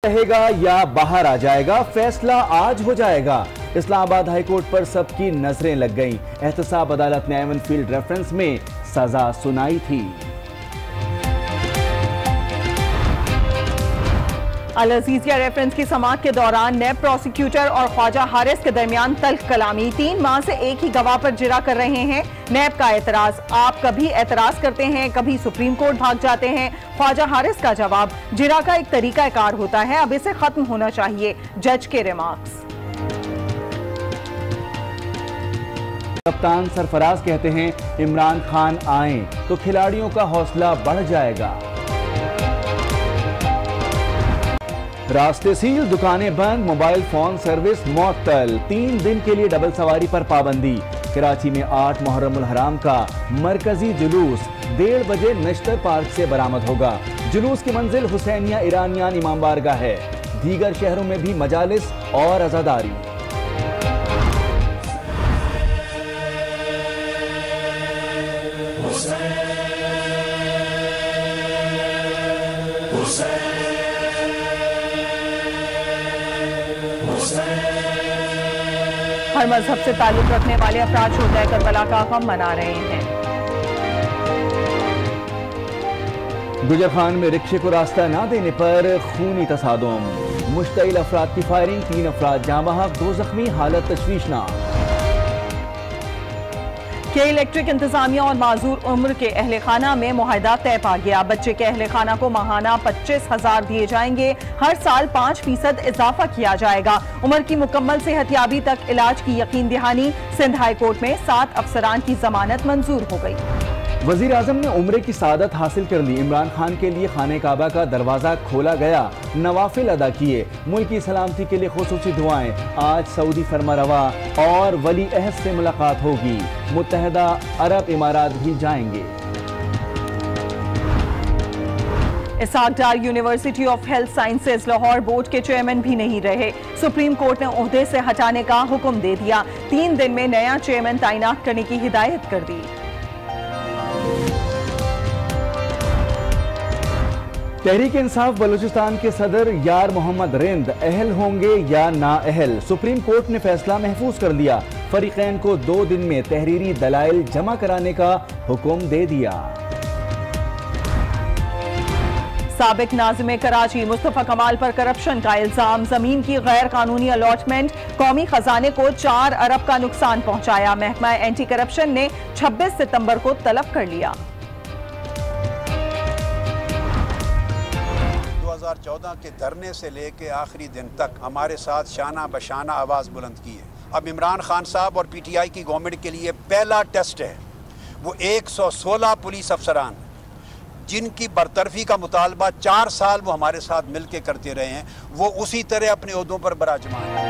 रहेगा या बाहर आ जाएगा, फैसला आज हो जाएगा। इस्लामाबाद हाईकोर्ट पर सबकी नजरें लग गईं। एहतसाब अदालत ने एवन फील्ड रेफरेंस में सजा सुनाई थी। अल अजीजिया रेफरेंस की समाअत के दौरान नैब प्रोसिक्यूटर और ख्वाजा हारिस के दरमियान तल्ख कलामी। 3 माह से एक ही गवाह पर जिरा कर रहे हैं। नैब का एतराज, आप कभी एतराज करते हैं, कभी सुप्रीम कोर्ट भाग जाते हैं। ख्वाजा हारिस का जवाब, जिरा का एक तरीकाकार होता है, अब इसे खत्म होना चाहिए। जज के रिमार्क्स। कप्तान सरफराज कहते हैं, इमरान खान आए तो खिलाड़ियों का हौसला बढ़ जाएगा। रास्ते सील, दुकानें बंद, मोबाइल फोन सर्विस मुअत्तल। 3 दिन के लिए डबल सवारी पर पाबंदी। कराची में 8 मुहर्रमुल हराम का मरकजी जुलूस 1:30 बजे नश्तर पार्क से बरामद होगा। जुलूस की मंजिल हुसैनिया ईरानियान इमाम बारगाह है। दीगर शहरों में भी मजालिस और अज़ादारी। हर मजहब से ताल्लुक रखने वाले अफराद शोहदाए करबला का गम मना रहे हैं। गुजर खान में रिक्शे को रास्ता न देने पर खूनी तसादुम। मुश्तइल अफराद की फायरिंग, 3 अफराद जाँ बहक, 2 जख्मी, हालत तशवीशनाक। के इलेक्ट्रिक इंतजामिया और माजूर उम्र के अहले खाना में मुआहदा तय पा गया। बच्चे के अहले खाना को माहाना 25,000 दिए जाएंगे। हर साल 5% इजाफा किया जाएगा। उम्र की मुकम्मल सेहतयाबी तक इलाज की यकीन दहानी। सिंध हाई कोर्ट में 7 अफसरान की जमानत मंजूर हो गई। वजीर आजम ने उम्रे की सादत हासिल कर ली। इमरान खान के लिए खाने काबा का दरवाजा खोला गया, नवाफिल अदा किए। मुल्क की सलामती के लिए खुसूसी दुआएं। आज सऊदी फरमारवा और वली अहद से मुलाकात होगी। मुत्तहदा अरब इमारात भी जाएंगे। Ishaq Dar university of health sciences Lahore board के चेयरमैन भी नहीं रहे। सुप्रीम कोर्ट ने ओहदे से हटाने का हुक्म दे दिया। 3 दिन में नया चेयरमैन तैनात करने की हिदायत कर दी। तहरीक इंसाफ बलूचिस्तान के सदर यार मोहम्मद रिंद अहल होंगे या ना अहल, सुप्रीम कोर्ट ने फैसला महफूज कर लिया। फरीकैन को 2 दिन में तहरीरी दलाइल जमा कराने का हुक्म दे दिया। साबिक नाज़िम कराची मुस्तफा कमाल पर करप्शन का इल्जाम। जमीन की गैर कानूनी अलॉटमेंट, कौमी खजाने को 4 अरब का नुकसान पहुंचाया। महकमा एंटी करप्शन ने 26 सितंबर को तलब कर लिया। 2014 के धरने से लेके आखिरी दिन तक हमारे साथ शाना बशाना आवाज़ बुलंद की है। अब इमरान खान साहब और PTI की गवर्नमेंट के लिए पहला टेस्ट है। वो 116 पुलिस अफसरान जिनकी बरतरफी का मुतालबा 4 साल वो हमारे साथ मिलके करते रहे हैं, वो उसी तरह अपने ओहदों पर बराजमान है।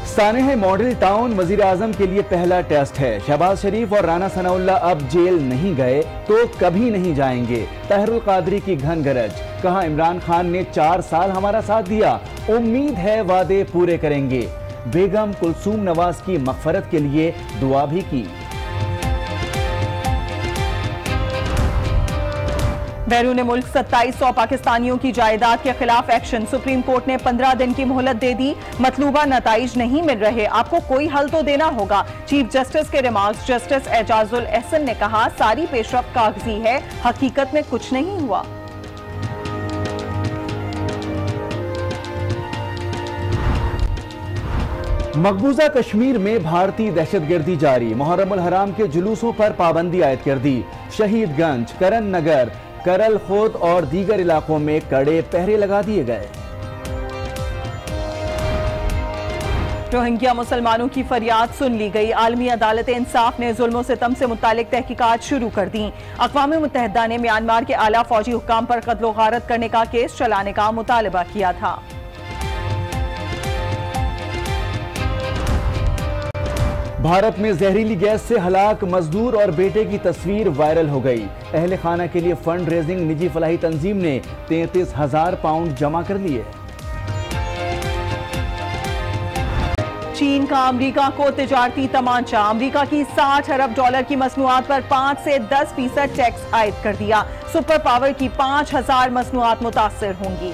सानेह मॉडल टाउन वजीर आजम के लिए पहला टेस्ट है। शहबाज शरीफ और राना सनाउल्लाह अब जेल नहीं गए तो कभी नहीं जाएंगे। ताहिरुल कादरी की घन गरज, कहा इमरान खान ने 4 साल हमारा साथ दिया, उम्मीद है वादे पूरे करेंगे। बेगम कुलसूम नवाज की मगफरत के लिए दुआ भी की। बैरून मुल्क 2700 पाकिस्तानियों की जायदाद के खिलाफ एक्शन। सुप्रीम कोर्ट ने 15 दिन की मोहलत दे दी। मतलूबा नताइज नहीं मिल रहे, आपको कोई हल तो देना होगा। चीफ जस्टिस के रिमार्क्स। जस्टिस एजाजुल एहसन ने कहा, सारी पेशरफ कागजी है, हकीकत में कुछ नहीं हुआ। मकबूजा कश्मीर में भारतीय दहशतगर्दी जारी। मुहर्रमुल हराम के जुलूसों पर पाबंदी आयद कर दी। शहीदगंज, करन नगर, करल खोद और दीगर इलाकों में कड़े पहरे लगा दिए गए। रोहिंग्या मुसलमानों की फरियाद सुन ली गई। आलमी अदालत इंसाफ ने जुल्म सितम से मुतालिक तहकीकात शुरू कर दी। अक़वाम मुत्तहिदा ने म्यांमार के आला फौजी हुक्काम पर कत्ल गारत करने का केस चलाने का मुतालबा किया था। भारत में जहरीली गैस से हलाक मजदूर और बेटे की तस्वीर वायरल हो गई। अहले खाना के लिए फंड रेजिंग निजी फलाही तंजीम ने 33,000 पाउंड जमा कर लिए। चीन का अमेरिका को तिजारती तमांचा। अमेरिका की 60 अरब डॉलर की मसनूआत पर 5 से 10% टैक्स आयद कर दिया। सुपर पावर की 5,000 मसनूआत मुतासिर होंगी।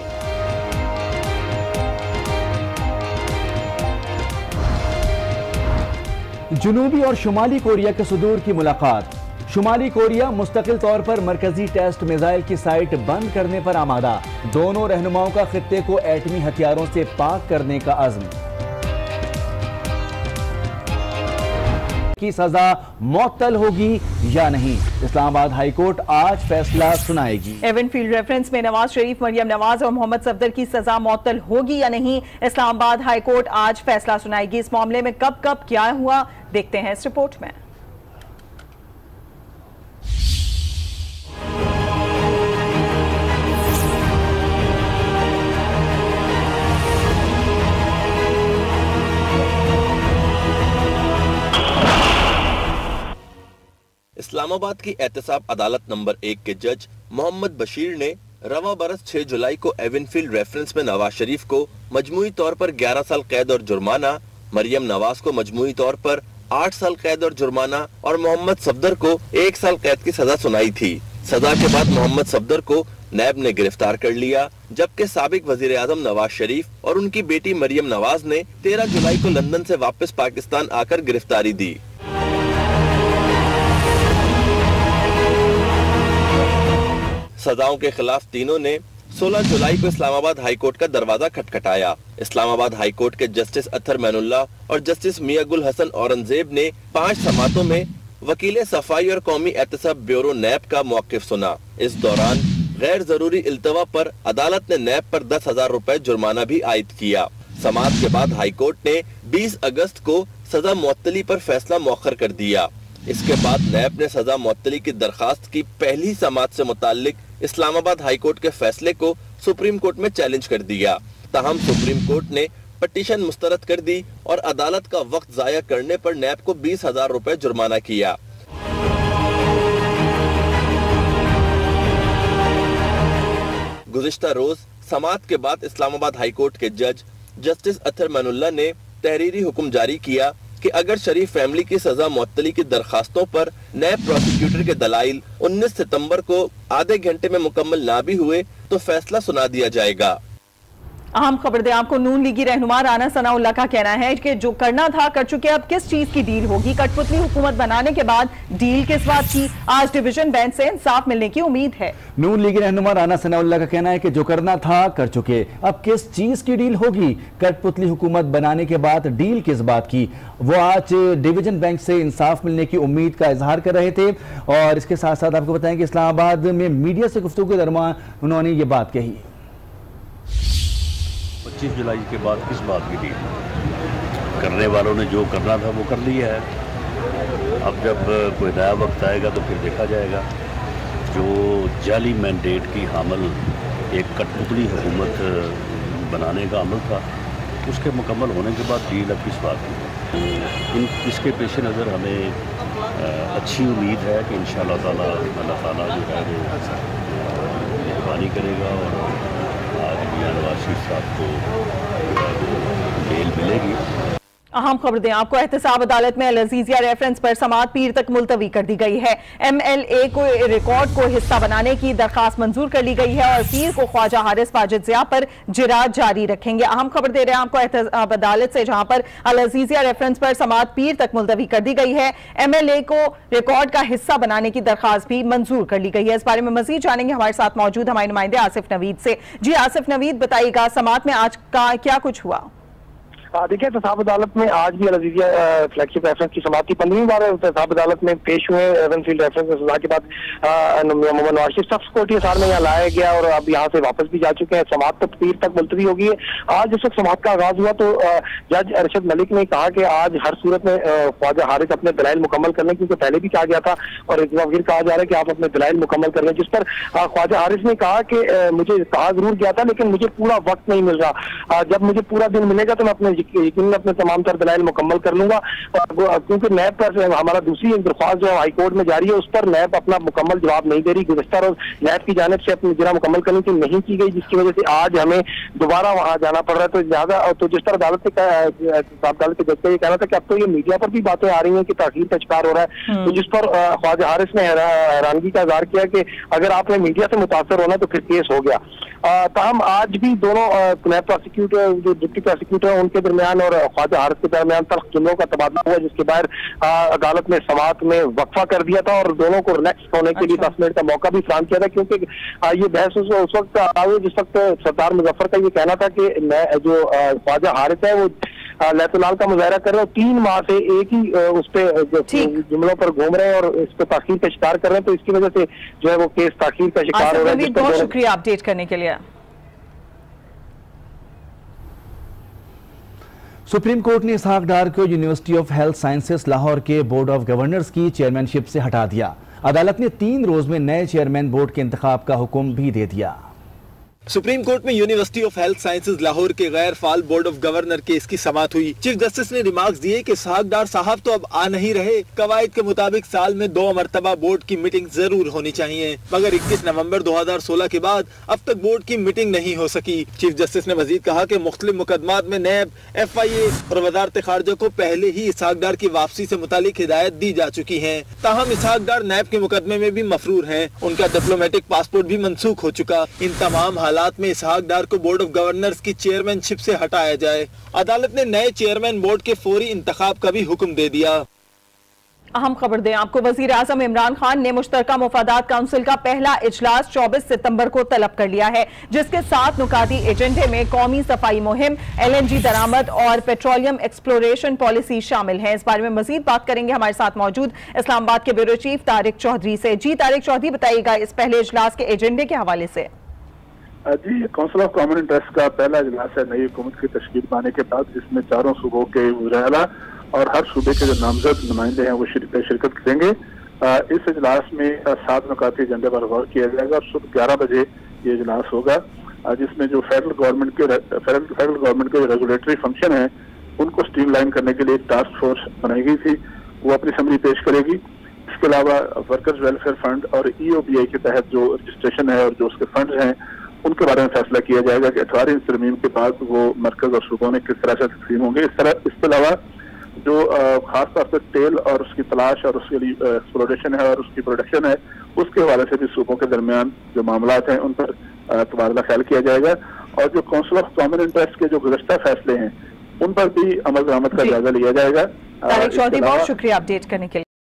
जनूबी और शुमाली कोरिया के सदूर की मुलाकात। शुमाली कोरिया मुस्तकिल तौर पर मरकजी टेस्ट मिसाइल की साइट बंद करने पर आमादा। दोनों रहनुमाओं का खित्ते को एटमी हथियारों से पाक करने का अज़्म। की सजा मुअत्तल होगी या नहीं, इस्लामाबाद हाई कोर्ट आज फैसला सुनाएगी। एवनफील्ड रेफरेंस में नवाज शरीफ, मरियम नवाज और मोहम्मद सफदर की सजा मुअत्तल होगी या नहीं, इस्लामाबाद हाई कोर्ट आज फैसला सुनाएगी। इस मामले में कब कब क्या हुआ, देखते हैं इस रिपोर्ट में। इस्लामाबाद की एहतसाब अदालत नंबर 1 के जज मोहम्मद बशीर ने रवा बरस 6 जुलाई को एवनफील्ड रेफरेंस में नवाज शरीफ को मजमूई तौर पर 11 साल कैद और जुर्माना, मरियम नवाज को मजमूई तौर पर 8 साल कैद और जुर्माना और मोहम्मद सफदर को 1 साल कैद की सजा सुनाई थी। सजा के बाद मोहम्मद सफदर को नैब ने गिरफ्तार कर लिया, जबकि साबिक वजीर आजम नवाज शरीफ और उनकी बेटी मरियम नवाज ने 13 जुलाई को लंदन से वापस पाकिस्तान आकर गिरफ्तारी दी। सजाओं के खिलाफ तीनों ने 16 जुलाई को इस्लामाबाद हाई कोर्ट का दरवाजा खटखटाया। इस्लामाबाद हाई कोर्ट के जस्टिस अत्तर मैनुल्लाह और जस्टिस मियां गुल हसन औरंगजेब ने 5 समातों में वकील सफाई और कौमी एहतसाब ब्यूरो नैब का मौक़िफ़ सुना। इस दौरान गैर जरूरी इल्तवा पर अदालत ने नैब पर 10,000 रुपए जुर्माना भी आयद किया। समाअत के बाद हाई कोर्ट ने 20 अगस्त को सजा मुअत्तली पर फैसला मौखर कर दिया। इसके बाद नैब ने सजा मुअत्तली की दरखास्त की पहली समाअत से मुताल्लिक इस्लामाबाद हाई कोर्ट के फैसले को सुप्रीम कोर्ट में चैलेंज कर दिया। ताहम सुप्रीम कोर्ट ने पटिशन मुस्तरद कर दी और अदालत का वक्त जाया करने पर नैब को 20,000 रुपए जुर्माना किया। गुज़िश्ता रोज समाअत के बाद इस्लामाबाद हाई कोर्ट के जज जस्टिस अत्तर मैनुल्लाह ने तहरीरी हुक्म जारी किया कि अगर शरीफ फैमिली की सजा मुअत्तली की दरखास्तों पर नैब प्रोसिक्यूटर के दलाइल 19 सितंबर को आधे घंटे में मुकम्मल ना भी हुए तो फैसला सुना दिया जाएगा। अहम खबर दें आपको, नून लीगी रहनुमा राना सनाउल्लाह का कहना है कि जो करना था कर चुके, अब किस चीज की डील होगी। कठपुतली हुकूमत बनाने के बाद डील किस बात की, आज डिवीजन बेंच से इंसाफ मिलने की उम्मीद है। नून लीगी रहनुमा राना सनाउल्लाह का कहना है कि जो करना था कर चुके, अब किस चीज की डील होगी। कठपुतली हुकूमत बनाने के बाद डील किस बात की, वो आज डिवीजन बेंच से इंसाफ मिलने की उम्मीद का इजहार कर रहे थे। और इसके साथ साथ आपको बताएं कि इस्लामाबाद में मीडिया से गुफ्तगू के दरमियान उन्होंने ये बात कही। 25 जुलाई के बाद किस बात की डील, करने वालों ने जो करना था वो कर लिया है। अब जब कोई नया वक्त आएगा तो फिर देखा जाएगा। जो जाली मैंडेट की हामिल एक कठपुतली हुकूमत बनाने का अमल था, उसके मुकम्मल होने के बाद डील अब किस बात की। इसके पेश नज़र हमें अच्छी उम्मीद है कि इंशाअल्लाह ताला अल्लाह ताला जो है वो मेहरबानी करेगा और आज मियां नवाज शरीफ साहब को बेल मिलेगी। अहम खबर दें आपको, एहतसाब अदालत में अल अजीजिया रेफरेंस पर समाअत पीर तक मुलतवी कर दी गई है। MLA को रिकॉर्ड को हिस्सा बनाने की दरखास्त मंजूर कर ली गई है और पीर को ख्वाजा हारिस वाजिद ज़िया पर जिरात जारी रखेंगे। अहम खबर दे रहे हैं आपको एहतसाब अदालत से, जहां पर अल अजीजिया रेफरेंस पर समाअत पीर तक मुलतवी कर दी गई है। MLA को रिकॉर्ड का हिस्सा बनाने की दरखास्त भी मंजूर कर ली गई है। इस बारे में मजीद जानेंगे हमारे साथ मौजूद हमारे नुमाइंदे आसिफ नवीद से। जी आसिफ नवीद, बताइएगा समाअत में आज का क्या कुछ हुआ। देखिए, एहतसाब अदालत में आज भी अल अजीजिया फ्लैगशिप रेफरेंस की समाअत की 15वीं बार एहतसाब अदालत में पेश हुए। एवनफील्ड रेफरेंस में सजा के बाद मोहम्मद नवाज शरीफ शख्स को टीएसआर में यहाँ लाया गया और अब यहाँ से वापस भी जा चुके हैं। समाअत तो पीर तक मुलतवी हो गई है। आज जिस वक्त समाअत का आगाज हुआ तो जज अरशद मलिक ने कहा कि आज हर सूरत में ख्वाजा हारिस अपने दलाइल मुकम्मल कर लें, क्योंकि पहले भी कहा गया था और इस बार फिर कहा जा रहा है कि आप अपने दलाइल मुकम्मल कर लें। जिस पर ख्वाजा हारिस ने कहा कि मुझे कहा जरूर गया था लेकिन मुझे पूरा वक्त नहीं मिल रहा, जब मुझे पूरा दिन मिलेगा तो मैं अपने तमाम तर दलाइल मुकम्मल कर लूंगा। क्योंकि नैब पर हमारा दूसरी एक दरख्वास्त जो हाई कोर्ट में जारी है उस पर नैब अपना मुकम्मल जवाब नहीं दे रही। गुज़श्ता रोज नैब की जानिब से अपनी इजरा मुकम्मल करने की नहीं की गई, जिसकी वजह से आज हमें दोबारा वहां जाना पड़ रहा है। तो ज्यादा तो जिस तरह अदालत के जज का ये कहना था कि अब तो ये मीडिया पर भी बातें आ रही हैं कि ताखीर का शिकार हो रहा है, तो जिस पर ख्वाजा हारिस ने हैरानगी का इजहार किया कि अगर आपने मीडिया से मुतासर होना तो फिर केस हो गया। ताहम आज भी दोनों नैब प्रोसिक्यूटर जो डिप्टी प्रोसिक्यूटर उनके दरमियान और ख्वाजा हारिस के दरमियान तल्ख जुमलों का तबादला हुआ, जिसके बाद अदालत ने समाअत में वक्फा कर दिया था और दोनों को रिलैक्स होने के लिए 10 मिनट का मौका भी फराहम किया था, क्योंकि ये बहस उस वक्त आई जिस वक्त सरदार मुजफ्फर का ये कहना था कि जो ख्वाजा हारिस है वो लैतुलाल का मुजाहरा कर रहे हैं, 3 माह से एक ही उस पे जुमलों पर घूम रहे हैं और इस पे ताखीर का शिकार कर रहे हैं, तो इसकी वजह से जो है वो केस ताखीर का शिकार हो रहा है। बहुत शुक्रिया अपडेट करने के लिए। सुप्रीम कोर्ट ने इसहाक डार को university of health sciences Lahore के बोर्ड ऑफ गवर्नर्स की चेयरमैनशिप से हटा दिया। अदालत ने 3 रोज में नए चेयरमैन बोर्ड के इंतखाब का हुक्म भी दे दिया। सुप्रीम कोर्ट में university of health sciences Lahore के गैर फाल बोर्ड ऑफ गवर्नर केस की समाअत हुई। चीफ जस्टिस ने रिमार्क्स दिए कि इसहाक डार साहब तो अब आ नहीं रहे, कवायद के मुताबिक साल में 2 मरतबा बोर्ड की मीटिंग जरूर होनी चाहिए, मगर 21 नवंबर 2016 के बाद अब तक बोर्ड की मीटिंग नहीं हो सकी। चीफ जस्टिस ने मजीद कहा कि मुख्तलिफ मुकदमात में नैब, FIA और वजारत खारजा को पहले ही इसहाक डार की वापसी से मुतालिक हिदायत दी जा चुकी है। ताहम इसहाक डार नैब के मुकदमे में भी मफरूर है, उनका डिप्लोमेटिक पासपोर्ट भी मनसूख हो चुका। इन तमाम हालात में इसहाक डार को बोर्ड ऑफ गवर्नर्स की चेयरमैनशिप से हटाया जाए। अदालत ने नए चेयरमैन बोर्ड के फौरी इंतखाब का भी हुक्म दे दिया। अहम खबर दें आपको, वजीर आजम इमरान खान ने मुश्तरका मुफादात काउंसिल का पहला इजलास 24 सितंबर को तलब कर लिया है, जिसके 7 नुकाती एजेंडे में कौमी सफाई मुहिम, LNG दरामद और पेट्रोलियम एक्सप्लोरेशन पॉलिसी शामिल है। इस बारे में मजीद बात करेंगे हमारे साथ मौजूद इस्लामाबाद के ब्यूरो चीफ तारिक चौधरी से। जी तारिक चौधरी, बताइएगा इस पहले इजलास के एजेंडे के हवाले से। जी, काउंसिल ऑफ कॉमन इंटरेस्ट का पहला इजलास है नई हुकूमत की तश्कील पाने के बाद, जिसमें चारों सूबों के वज़ीर-ए-आला और हर सूबे के जो नामजद नुमाइंदे हैं वो शिरकत करेंगे। इस इजलास में 7 नुकाती एजेंडे पर गौर किया जाएगा और सुबह 11 बजे ये इजलास होगा, जिसमें जो फेडरल गवर्नमेंट के रेगुलेटरी फंक्शन है उनको स्ट्रीमलाइन करने के लिए एक टास्क फोर्स बनाई गई थी, वो अपनी समरी पेश करेगी। इसके अलावा वर्कर्स वेलफेयर फंड और EOBI के तहत जो रजिस्ट्रेशन है और जो उसके फंड हैं उनके बारे में फैसला किया जाएगा कि 18 इंच तरमीम के बाद वो मरकज और सूबों में किस तरह से तकसीम होंगे। इसके अलावा जो खास तौर पर तेल और उसकी तलाश और उसके लिए एक्सप्लोरेशन है और उसकी प्रोडक्शन है, उसके हवाले से भी सूबों के दरमियान जो मामलात हैं उन पर तबादला ख्याल किया जाएगा और जो काउंसिल ऑफ कॉमन इंटरेस्ट के जो गुज़श्ता फैसले हैं उन पर भी अमल दरामद का जायजा लिया जाएगा। तारिक चौधरी, बहुत शुक्रिया अपडेट करने के लिए।